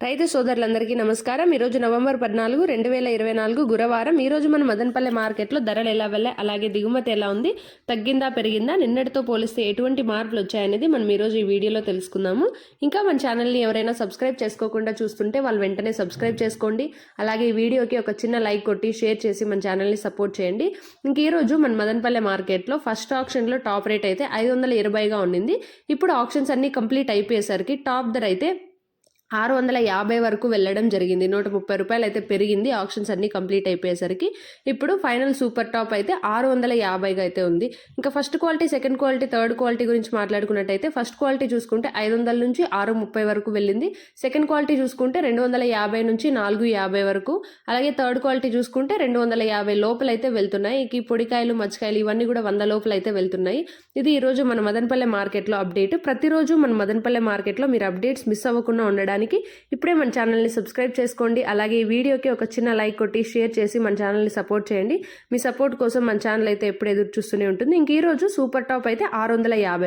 రైతు సోదరులందరికీ నమస్కారం. ఈరోజు నవంబర్ 14, 2024 గురువారం. ఈరోజు మన మదనపల్లె మార్కెట్లో ధరలు ఎలా వెళ్ళాయి, అలాగే దిగుమతి ఎలా ఉంది, తగ్గిందా పెరిగిందా, నిన్నటితో పోలిస్తే ఎటువంటి మార్పులు వచ్చాయనేది మనం ఈరోజు ఈ వీడియోలో తెలుసుకుందాము. ఇంకా మన ఛానల్ని ఎవరైనా సబ్స్క్రైబ్ చేసుకోకుండా చూస్తుంటే వాళ్ళు వెంటనే సబ్స్క్రైబ్ చేసుకోండి. అలాగే ఈ వీడియోకి ఒక చిన్న లైక్ కొట్టి షేర్ చేసి మన ఛానల్ని సపోర్ట్ చేయండి. ఇంక ఈరోజు మన మదనపల్లె మార్కెట్లో ఫస్ట్ ఆప్షన్లో టాప్ రేట్ అయితే 520గా ఉండింది. ఇప్పుడు ఆప్షన్స్ అన్నీ కంప్లీట్ అయిపోయేసరికి టాప్ ధర అయితే 650 వరకు వెళ్ళడం జరిగింది. 130 రూపాయలు అయితే పెరిగింది ఆప్షన్స్ అన్నీ కంప్లీట్ అయిపోయేసరికి. ఇప్పుడు ఫైనల్ సూపర్ టాప్ అయితే 650గా అయితే ఉంది. ఇంకా first quality, second quality, third quality గురించి మాట్లాడుకున్నట్టయితే ఫస్ట్ క్వాలిటీ చూసుకుంటే 500 నుంచి 630 వరకు వెళ్ళింది. సెకండ్ క్వాలిటీ చూసుకుంటే 250 నుంచి 450 వరకు. అలాగే థర్డ్ క్వాలిటీ చూసుకుంటే 250 లోపల అయితే వెళ్తున్నాయి. ఈ పొడికాయలు, మచ్చకాయలు ఇవన్నీ కూడా 100 లోపల అయితే వెళ్తున్నాయి. ఇది ఈరోజు మన మదనపల్లె మార్కెట్లో అప్డేట్. ప్రతిరోజు మన మదనపల్లె మార్కెట్లో మీరు అప్డేట్స్ మిస్ అవ్వకుండా ఉండడానికి ఇప్పుడే మన ఛానల్ని సబ్స్క్రైబ్ చేసుకోండి. అలాగే ఈ వీడియోకి ఒక చిన్న లైక్ కొట్టి షేర్ చేసి మన ఛానల్ని సపోర్ట్ చేయండి. మీ సపోర్ట్ కోసం మన ఛానల్ అయితే ఎప్పుడు ఎదురు చూస్తూనే ఉంటుంది. ఇంక ఈరోజు సూపర్ టాప్ అయితే 650